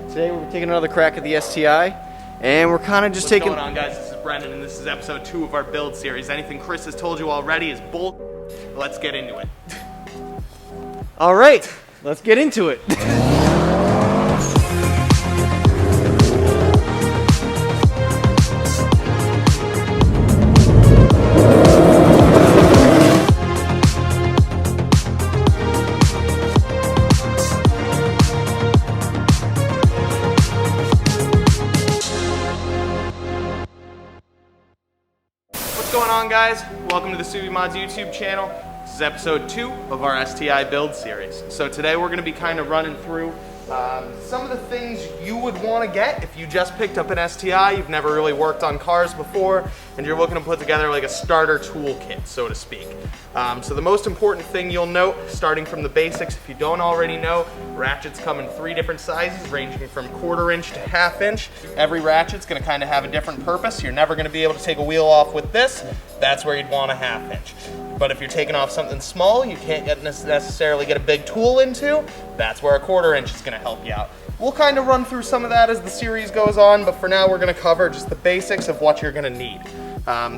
Today we're taking another crack at the STI, and we're kind of just taking... What's going on, guys? This is Brendan, and this is episode 2 of our build series. Anything Chris has told you already is bull. Let's get into it. All right, let's get into it. What's going on, guys? Welcome to the Subimods YouTube channel. This is episode 2 of our STI build series. So today we're going to be kind of running through some of the things you would want to get if you just picked up an STI, you've never really worked on cars before, and you're looking to put together like a starter toolkit, so to speak. So the most important thing you'll note, starting from the basics, if you don't already know, ratchets come in 3 different sizes, ranging from 1/4 inch to 1/2 inch. Every ratchet's going to kind of have a different purpose. You're never going to be able to take a wheel off with this. That's where you'd want a 1/2 inch. But if you're taking off something small, you can't necessarily get a big tool into, that's where a 1/4 inch is going to help you out. We'll kind of run through some of that as the series goes on, but for now we're going to cover just the basics of what you're going to need.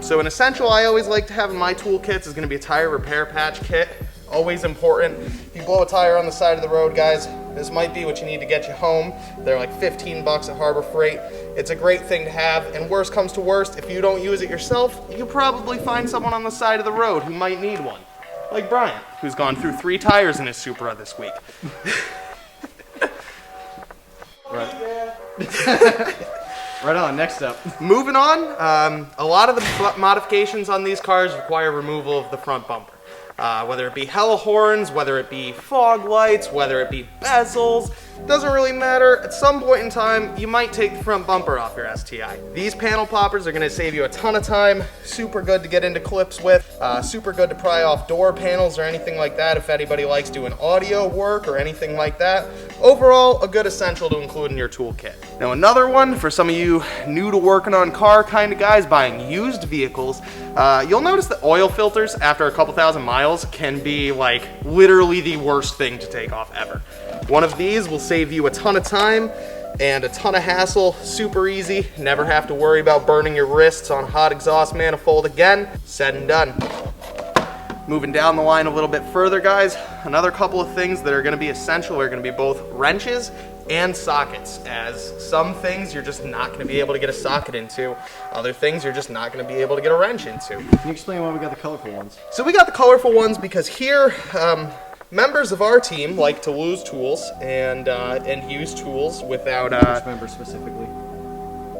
So an essential I always like to have in my toolkits is going to be a tire repair patch kit. Always important. If you blow a tire on the side of the road, guys, this might be what you need to get you home. They're like 15 bucks at Harbor Freight. It's a great thing to have, and worst comes to worst, if you don't use it yourself, you probably find someone on the side of the road who might need one. Like Brian, who's gone through 3 tires in his Supra this week. Right on, next up. Moving on, a lot of the modifications on these cars require removal of the front bumper. Whether it be hella horns, whether it be fog lights, whether it be bezels, doesn't really matter. At some point in time, you might take the front bumper off your STI. These panel poppers are gonna save you a ton of time, super good to get into clips with, super good to pry off door panels or anything like that if anybody likes doing audio work or anything like that. Overall, a good essential to include in your toolkit. Now another one, for some of you new to working on car kind of guys buying used vehicles, you'll notice that oil filters after a couple thousand miles can be like literally the worst thing to take off ever. One of these will save you a ton of time and a ton of hassle, super easy, never have to worry about burning your wrists on a hot exhaust manifold again, said and done. Moving down the line a little bit further, guys, another couple of things that are going to be essential are going to be both wrenches and sockets, as some things you're just not going to be able to get a socket into, other things you're just not going to be able to get a wrench into. Can you explain why we got the colorful ones? So we got the colorful ones because here, members of our team like to lose tools and use tools without... Which member specifically?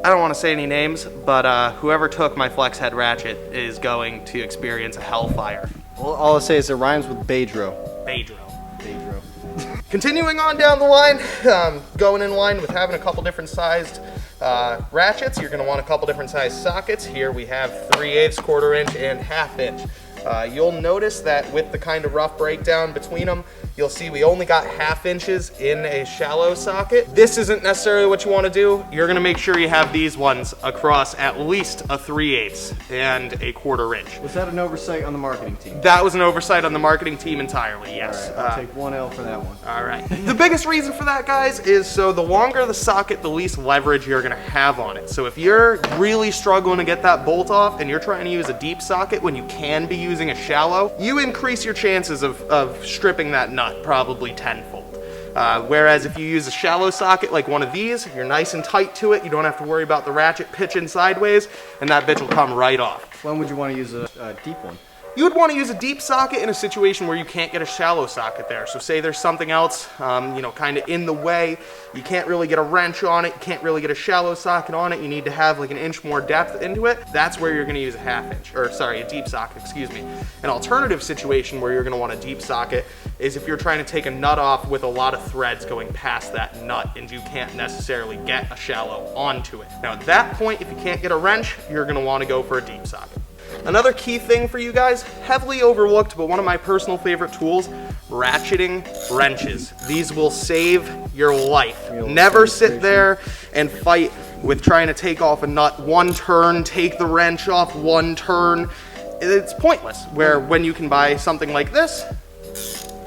I don't want to say any names, but whoever took my flex head ratchet is going to experience a hellfire. Well, all I'll say is it rhymes with Bedro. Bedro. Bedro. Continuing on down the line, going in line with having a couple different sized ratchets, you're going to want a couple different sized sockets. Here we have 3/8, 1/4 inch, and 1/2 inch. You'll notice that with the kind of rough breakdown between them, you'll see we only got 1/2 inches in a shallow socket. This isn't necessarily what you want to do. You're going to make sure you have these ones across at least a 3/8 and a 1/4 inch. Was that an oversight on the marketing team? That was an oversight on the marketing team entirely, yes. All right, I'll take 1 L for that one. All right. The biggest reason for that, guys, is so the longer the socket, the least leverage you're going to have on it. So if you're really struggling to get that bolt off and you're trying to use a deep socket when you can be using a shallow, you increase your chances of stripping that nut probably tenfold. Whereas if you use a shallow socket like one of these, you're nice and tight to it, you don't have to worry about the ratchet pitching sideways, and that bitch will come right off. When would you want to use a deep one? You would want to use a deep socket in a situation where you can't get a shallow socket there. So say there's something else, kind of in the way, you can't really get a wrench on it, you can't really get a shallow socket on it, you need to have like 1 inch more depth into it, that's where you're going to use a 1/2 inch, or sorry, a deep socket, excuse me. An alternative situation where you're going to want a deep socket is if you're trying to take a nut off with a lot of threads going past that nut and you can't necessarily get a shallow onto it. Now at that point, if you can't get a wrench, you're going to want to go for a deep socket. Another key thing for you guys, heavily overlooked, but one of my personal favorite tools, ratcheting wrenches. These will save your life. Never sit there and fight with trying to take off a nut 1 turn, take the wrench off 1 turn. It's pointless, where when you can buy something like this,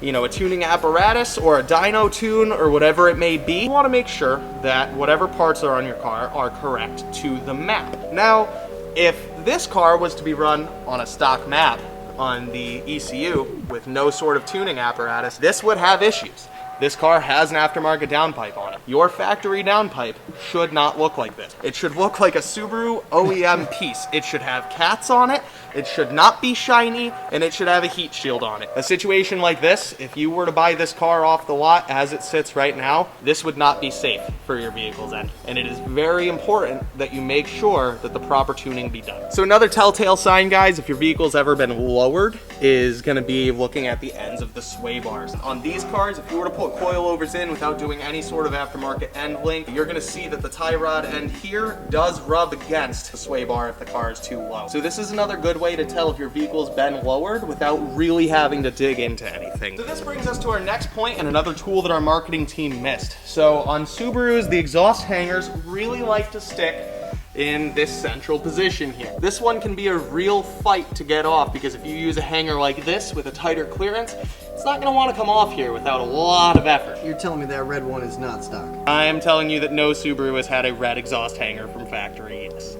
you know, a tuning apparatus or a dyno tune or whatever it may be, you want to make sure that whatever parts are on your car are correct to the map. Now, if this car was to be run on a stock map on the ECU with no sort of tuning apparatus, this would have issues. This car has an aftermarket downpipe on it. Your factory downpipe should not look like this. It should look like a Subaru OEM piece. It should have cats on it, it should not be shiny, and it should have a heat shield on it. A situation like this, if you were to buy this car off the lot as it sits right now, this would not be safe for your vehicle's end. And it is very important that you make sure that the proper tuning be done. So another telltale sign, guys, if your vehicle's ever been lowered, is gonna be looking at the ends of the sway bars. On these cars, if you were to put coilovers in without doing any sort of aftermarket end link, you're gonna see that the tie rod end here does rub against the sway bar if the car is too low. So this is another good way to tell if your vehicle's been lowered without really having to dig into anything. So this brings us to our next point and another tool that our marketing team missed. So on Subarus, the exhaust hangers really like to stick in this central position here. This one can be a real fight to get off because if you use a hanger like this with a tighter clearance, it's not gonna wanna come off here without a lot of effort. You're telling me that red one is not stock? I am telling you that no Subaru has had a red exhaust hanger from factory, yes.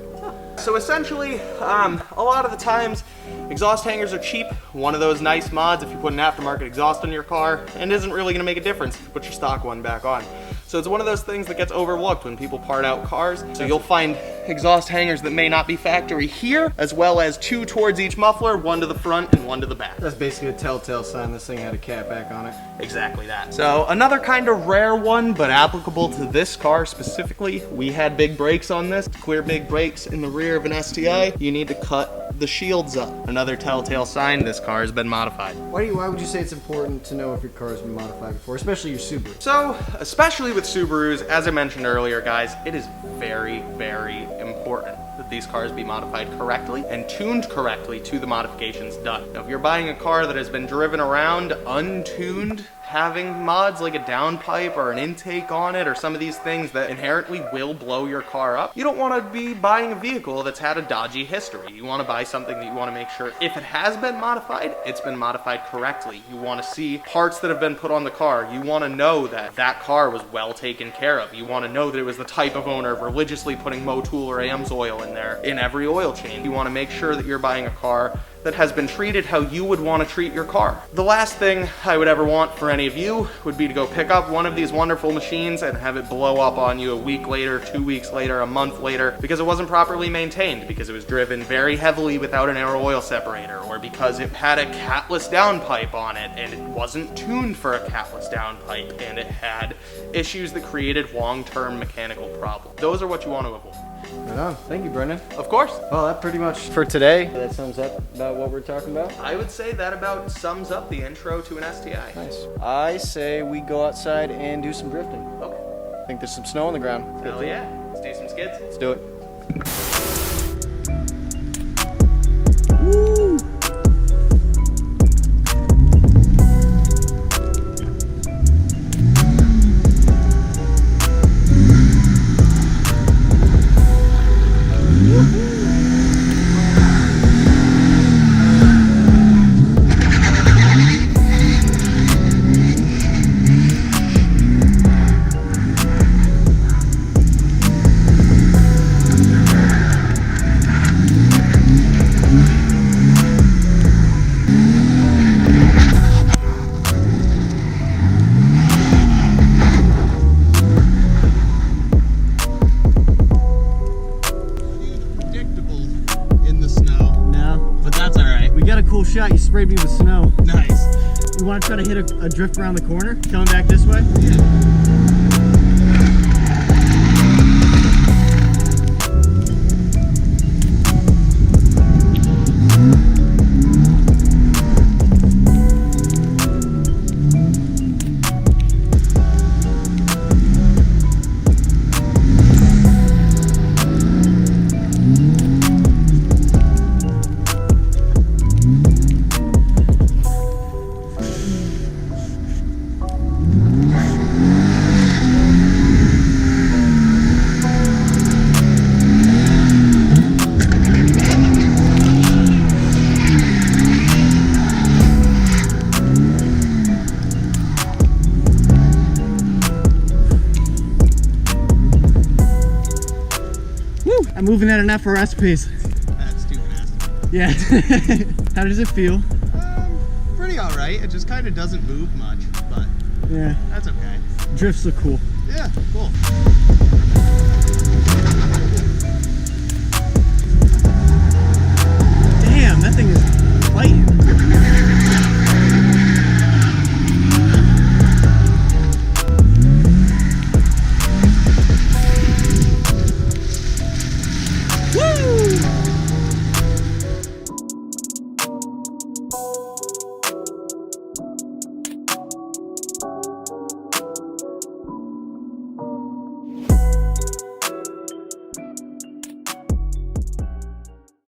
So essentially, a lot of the times, exhaust hangers are cheap. One of those nice mods if you put an aftermarket exhaust on your car, and isn't really gonna make a difference if you put your stock one back on. So it's one of those things that gets overlooked when people part out cars. So you'll find exhaust hangers that may not be factory here, as well as two towards each muffler, one to the front and one to the back. That's basically a telltale sign this thing had a cat back on it. Exactly that. So another kind of rare one, but applicable to this car specifically, we had big brakes on this. To clear big brakes in the rear of an STI, you need to cut the shields up. Another telltale sign this car has been modified. Why would you say it's important to know if your car has been modified before, especially your Subaru? So, especially with Subarus, as I mentioned earlier, guys, it is very, very important that these cars be modified correctly and tuned correctly to the modifications done. Now, if you're buying a car that has been driven around untuned, having mods like a downpipe or an intake on it or some of these things that inherently will blow your car up, you don't want to be buying a vehicle that's had a dodgy history. You want to buy something that you want to make sure if it has been modified, it's been modified correctly. You want to see parts that have been put on the car. You want to know that that car was well taken care of. You want to know that it was the type of owner religiously putting Motul or AMS oil in there in every oil change. You want to make sure that you're buying a car that has been treated how you would want to treat your car. The last thing I would ever want for any of you would be to go pick up one of these wonderful machines and have it blow up on you a week later, 2 weeks later, a month later, because it wasn't properly maintained, because it was driven very heavily without an air oil separator, or because it had a catless downpipe on it and it wasn't tuned for a catless downpipe and it had issues that created long-term mechanical problems. Those are what you want to avoid. Right on. Thank you, Brendan. Of course. Well, that pretty much for today. That sums up about what we're talking about. I would say that about sums up the intro to an STI. Nice. I say we go outside and do some drifting. Okay. I think there's some snow on the ground. Hell yeah. Let's do some skids. Let's do it. Shot, you sprayed me with snow. Nice. You want to try to hit a drift around the corner? Coming back this way? Yeah. moving at an FRS pace. That's too fast. Yeah. How does it feel? Pretty alright. It just kind of doesn't move much, but Yeah. that's okay. Drifts look cool. Yeah, cool.